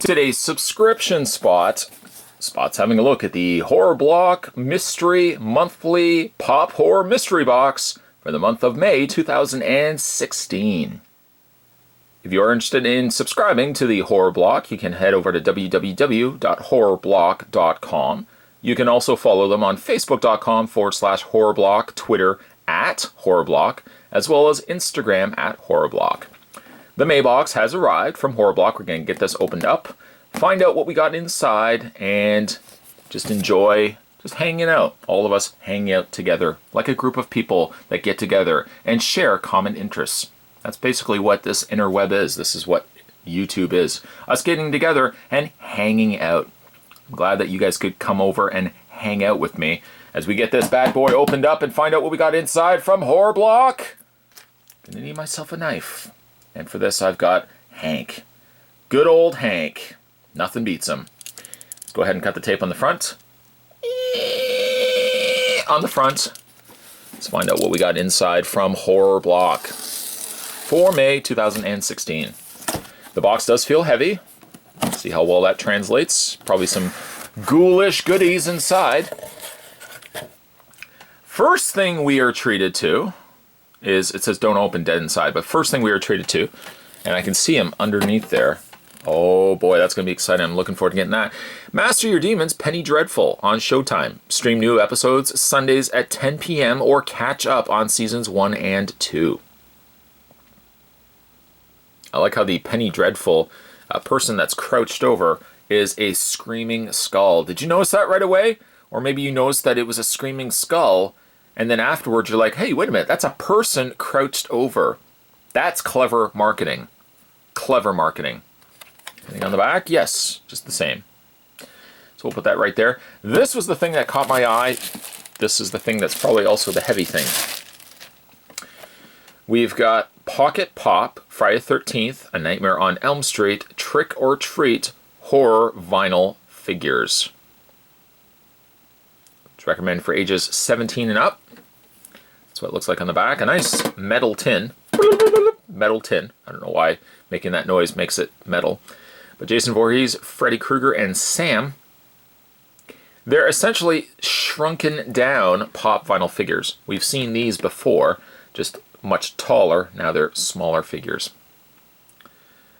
Today's subscription spot's having a look at the Horror Block Mystery Monthly Pop Horror Mystery Box for the month of May 2016. If you are interested in subscribing to the Horror Block, you can head over to www.horrorblock.com. You can also follow them on facebook.com/horrorblock, Twitter @horrorblock, as well as Instagram @horrorblock. The May box has arrived from Horror Block. We're going to get this opened up, find out what we got inside, and just enjoy just hanging out. All of us hanging out together like a group of people that get together and share common interests. That's basically what this interweb is. This is what YouTube is. Us getting together and hanging out. I'm glad that you guys could come over and hang out with me as we get this bad boy opened up and find out what we got inside from Horror Block. Gonna need myself a knife. And for this, I've got Hank. Good old Hank. Nothing beats him. Let's go ahead and cut the tape on the front. On the front. Let's find out what we got inside from Horror Block for May 2016. The box does feel heavy. Let's see how well that translates. Probably some ghoulish goodies inside. First thing we are treated to is, it says don't open dead inside, but first thing we are treated to, and I can see him underneath there. Oh boy, that's going to be exciting. I'm looking forward to getting that. Master Your Demons, Penny Dreadful on Showtime. Stream new episodes Sundays at 10 p.m. or catch up on seasons 1 and 2. I like how the Penny Dreadful person that's crouched over is a screaming skull. Did you notice that right away? Or maybe you noticed that it was a screaming skull, and then afterwards you're like, hey, wait a minute, that's a person crouched over. That's clever marketing. Clever marketing. Anything on the back? Yes, just the same. So we'll put that right there. This was the thing that caught my eye. This is the thing that's probably also the heavy thing. We've got Pocket Pop, Friday the 13th, A Nightmare on Elm Street, Trick or Treat, horror vinyl figures. It's recommended for ages 17 and up. That's what it looks like on the back. A nice metal tin. Metal tin. I don't know why making that noise makes it metal. But Jason Voorhees, Freddy Krueger, and Sam. They're essentially shrunken down pop vinyl figures. We've seen these before, just much taller. Now they're smaller figures.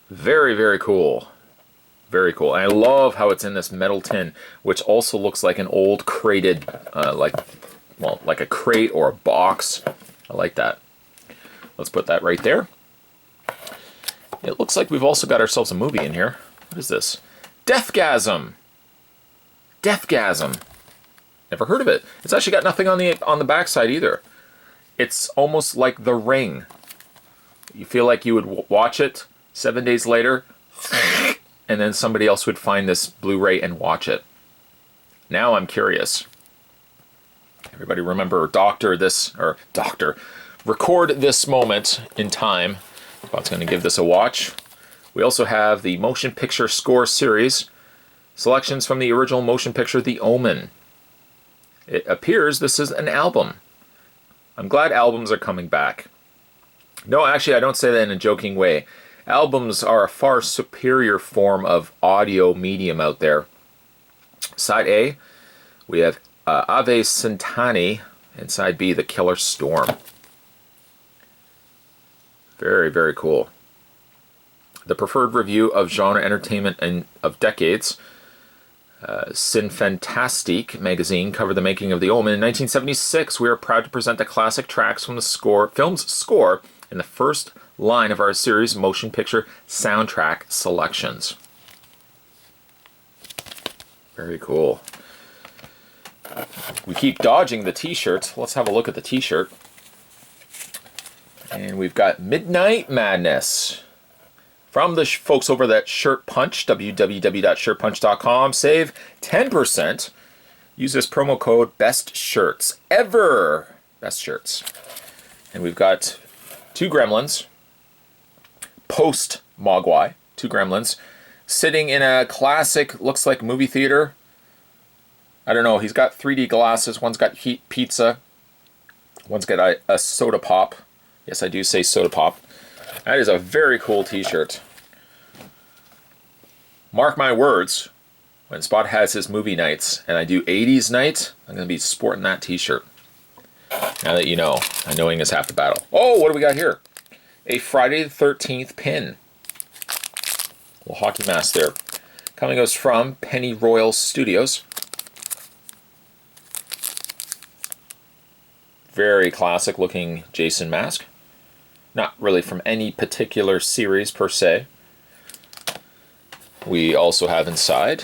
Very, very cool. Very cool. And I love how it's in this metal tin, which also looks like an old crated, like a crate or a box. I like that. Let's put that right there. It looks like we've also got ourselves a movie in here. What is this? Deathgasm. Deathgasm. Never heard of it. It's actually got nothing on the backside either. It's almost like The Ring. You feel like you would watch it 7 days later, and then somebody else would find this Blu-ray and watch it. Now I'm curious. Everybody remember record this moment in time. Bot's going to give this a watch. We also have the motion picture score series. Selections from the original motion picture, The Omen. It appears this is an album. I'm glad albums are coming back. No, actually, I don't say that in a joking way. Albums are a far superior form of audio medium out there. Side A, we have Ave Santani, and side B, The Killer Storm. Very, very cool. The preferred review of genre entertainment and of decades. Cinefantastique magazine covered the making of The Omen. In 1976, we are proud to present the classic tracks from the film's score in the first line of our series motion picture soundtrack selections. Very cool. We keep dodging the t-shirt. Let's have a look at the t-shirt. And we've got Midnight Madness. From the folks over at Shirt Punch, www.shirtpunch.com. Save 10%. Use this promo code BESTSHIRTS. Best shirts. And we've got two gremlins. Post-Mogwai. Two gremlins. Sitting in a classic, looks like movie theater. I don't know, he's got 3D glasses. One's got heat pizza. One's got a soda pop. Yes, I do say soda pop. That is a very cool t-shirt. Mark my words, when Spot has his movie nights and I do 80s night, I'm going to be sporting that t-shirt. Now that you know, knowing is half the battle. Oh, what do we got here? A Friday the 13th pin. A little hockey mask there. Coming us from Penny Royal Studios. Very classic looking Jason mask. Not really from any particular series per se. We also have inside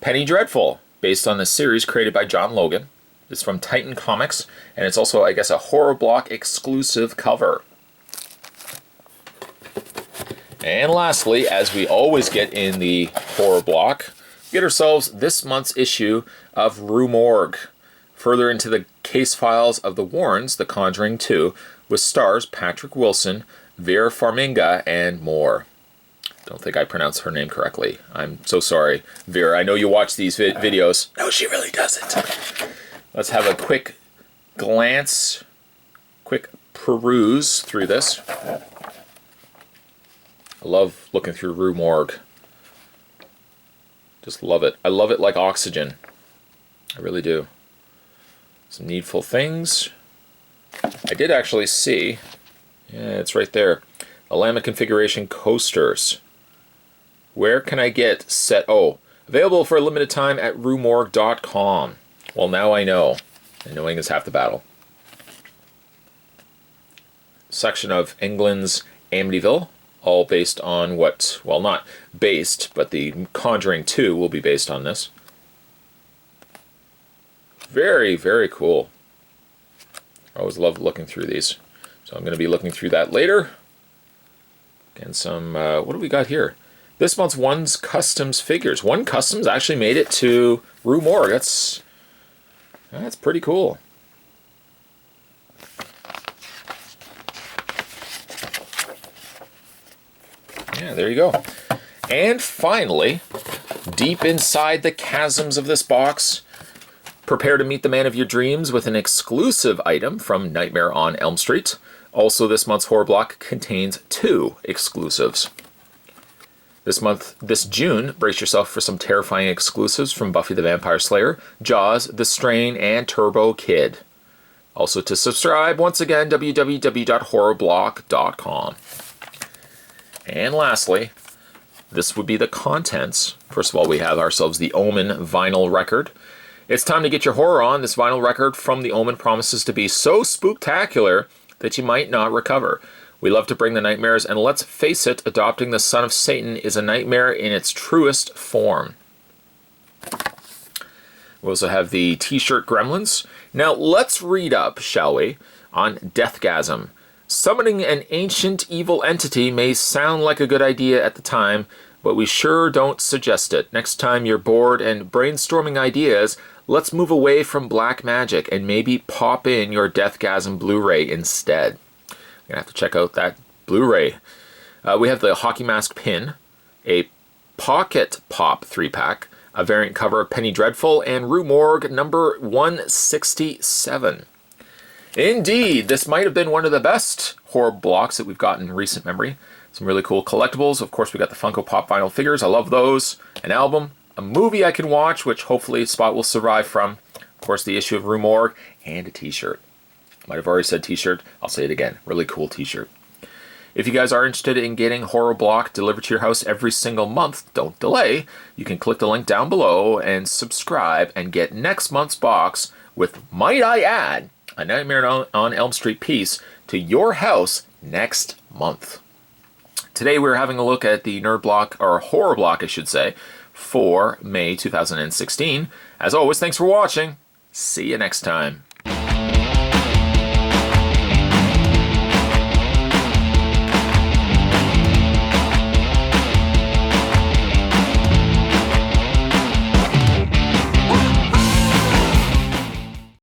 Penny Dreadful, based on the series created by John Logan. It's from Titan Comics, and it's also, I guess, a Horror Block exclusive cover. And lastly, as we always get in the Horror Block, we get ourselves this month's issue of Rue Morgue. Further into the case files of the Warrens, The Conjuring 2, with stars Patrick Wilson, Vera Farmiga, and more. Don't think I pronounced her name correctly. I'm so sorry, Vera. I know you watch these videos. No, she really doesn't. Let's have a quick glance, quick peruse through this. I love looking through Rue Morgue. Just love it. I love it like oxygen. I really do. Some needful things. I did actually see, yeah, it's right there, Alama configuration coasters. Where can I get set? Oh, available for a limited time at ruemorgue.com. Well, now I know. And knowing is half the battle. Section of England's Amityville, all based on what, well, not based, but the Conjuring 2 will be based on this. Very, very cool. I always love looking through these. So I'm going to be looking through that later. And some, what do we got here? This month's One's Customs figures. One Customs actually made it to Rue Morgue. That's pretty cool. Yeah, there you go. And finally, deep inside the chasms of this box, prepare to meet the man of your dreams with an exclusive item from Nightmare on Elm Street. Also, this month's Horror Block contains 2 exclusives. This June, brace yourself for some terrifying exclusives from Buffy the Vampire Slayer, Jaws, The Strain, and Turbo Kid. Also, to subscribe, once again, www.horrorblock.com. And lastly, this would be the contents. First of all, we have ourselves the Omen vinyl record. It's time to get your horror on. This vinyl record from The Omen promises to be so spooktacular that you might not recover. We love to bring the nightmares, and let's face it, adopting the son of Satan is a nightmare in its truest form. We also have the t-shirt Gremlins. Now let's read up, shall we, on Deathgasm. Summoning an ancient evil entity may sound like a good idea at the time, but we sure don't suggest it. Next time you're bored and brainstorming ideas, let's move away from black magic and maybe pop in your Deathgasm Blu-ray instead. You're going to have to check out that Blu-ray. We have the Hockey Mask pin, a Pocket Pop 3-pack, a variant cover of Penny Dreadful, and Rue Morgue number 167. Indeed, this might have been one of the best horror blocks that we've gotten in recent memory. Some really cool collectibles. Of course, we got the Funko Pop vinyl figures. I love those. An album, a movie I can watch, which hopefully Spot will survive from. Of course, the issue of Rue Morgue, and a t-shirt. Might have already said t-shirt. I'll say it again. Really cool t-shirt. If you guys are interested in getting Horror Block delivered to your house every single month, don't delay. You can click the link down below and subscribe and get next month's box with, might I add, a Nightmare on Elm Street piece to your house next month. Today we're having a look at the Nerd Block, or Horror Block I should say, for May 2016. As always, thanks for watching. See you next time.